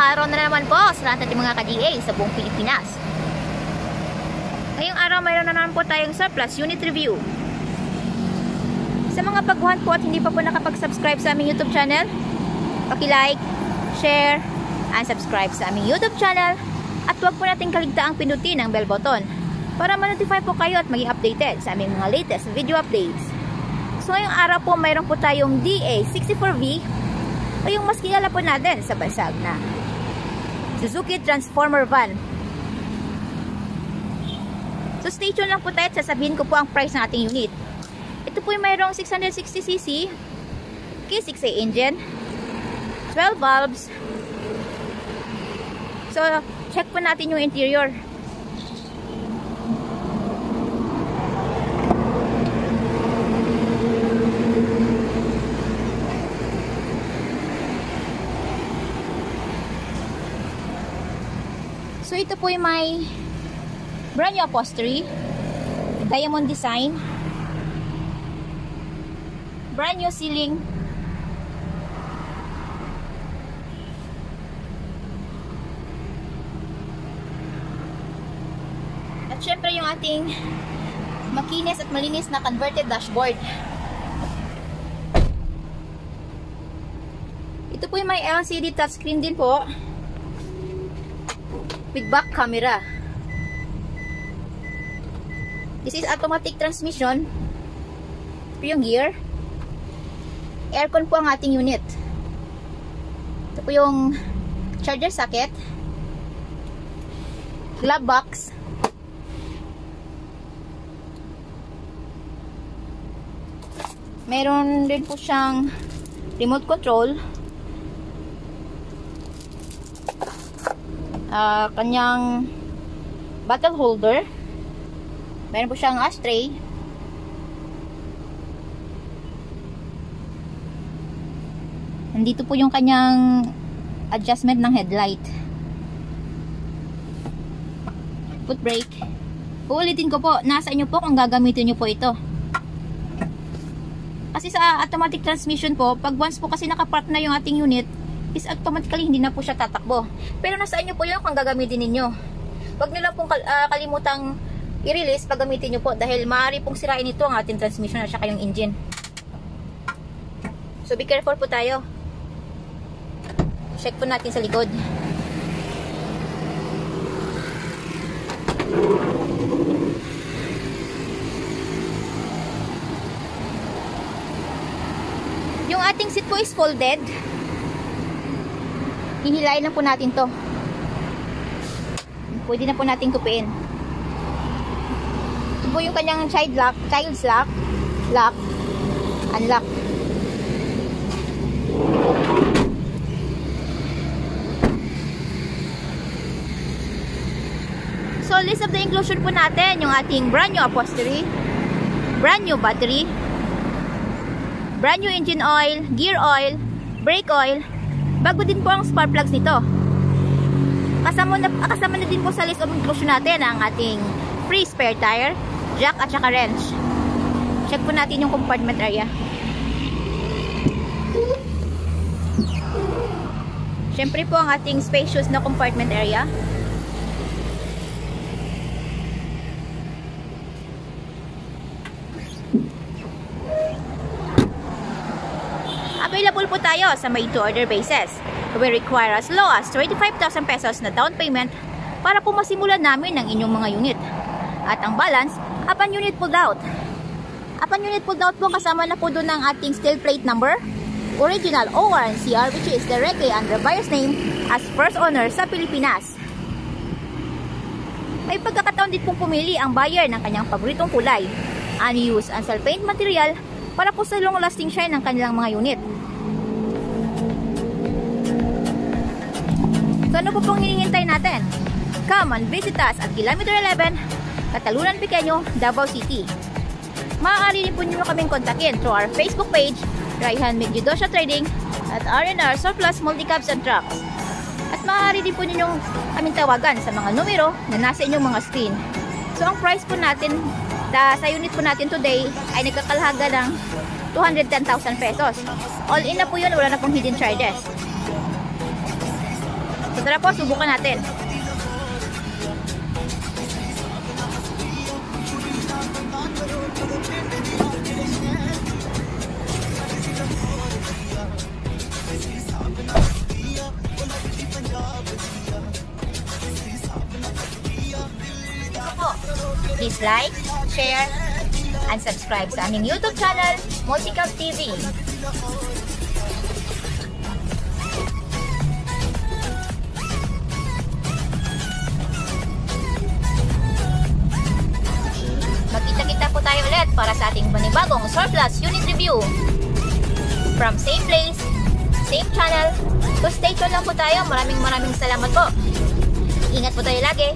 araw na naman po sa lahat ng mga ka-DA sa buong Pilipinas. Ngayong araw mayroon na naman po tayong surplus unit review. Sa mga baguhan po at hindi pa po nakapag-subscribe sa aming YouTube channel, paki-like, share, and subscribe sa aming YouTube channel at huwag po natin kaligtaang pindutin ang bell button para ma-notify po kayo at maging updated sa aming mga latest video updates. So ngayong araw po mayroon po tayong DA64V o yung mas kilala po natin sa basag na Suzuki Transformer Van. So stay tuned lang po tayo at sasabihin ko po ang price ng ating unit. Ito po yung mayroong 660cc K6A engine, 12 valves. So check po natin yung interior. So ito po yung may brand new upholstery, diamond design, brand new ceiling, at syempre yung ating makinis at malinis na converted dashboard. Ito po yung may LCD touchscreen din po with back camera. This is automatic transmission. Ito yung gear. Aircon po ang ating unit. Ito po yung charger socket, glove box, meron din po siyang remote control, kanyang bottle holder, meron po siyang ashtray, nandito po yung kanyang adjustment ng headlight, foot brake. Uulitin ko po, nasa inyo po kung gagamitin nyo po ito. Kasi sa automatic transmission po, pag once po kasi nakapark na yung ating unit, is automatically hindi na po siya tatakbo. Pero nasa inyo po yun kung gagamitin ninyo. Huwag nyo lang pong kalimutang i-release pag gamitin nyo po dahil maaari pong sirain ito ang ating transmission at saka yung engine. So be careful po tayo. Check po natin sa likod. Yung ating seat po is folded. Hihilain lang po natin to. Pwede na po natin kupiin. Ito po yung kanyang child's lock, lock, unlock. So list of the inclusion po natin, yung ating brand new upholstery, brand new battery, brand new engine oil, gear oil, brake oil. Bago din po ang spark plugs nito. Kasama na din po sa list of inclusion natin ang ating free spare tire, jack at saka wrench. Check po natin yung compartment area. Siyempre po ang ating spacious na compartment area. Available po tayo sa made to order basis. We require as low as 25,000 pesos na down payment para po masimulan namin ang inyong mga unit. At ang balance, upon unit pulled out. Upon unit pulled out po, kasama na po doon ang ating steel plate number, original ORNCR, which is directly under buyer's name as first owner sa Pilipinas. May pagkakataon din pong pumili ang buyer ng kanyang paboritong kulay, unused and paint material para po sa long lasting shine ng kanilang mga unit. So ano po pong hinihintay natin? Come and visit us at Kilometer 11, Catalunan Pequeño, Davao City. Maaari din po nyo kaming kontakin through our Facebook page, Raihan Megjudosya Trading, at R&R Surplus Multicabs and Trucks. At maaari din po ninyong kaming tawagan sa mga numero na nasa inyong mga screen. So ang price po natin sa unit po natin today ay nagkakalahaga ng 210,000 pesos. All in na po yun, wala na pong hidden charges. So So tara po, subukan natin. Please like, share, and subscribe sa aming YouTube channel, Multicab TV. Magkita-kita po tayo ulit para sa ating panibagong surplus unit review. From same place, same channel. So stay tuned lang po tayo. Maraming salamat po. Ingat po tayo lagi.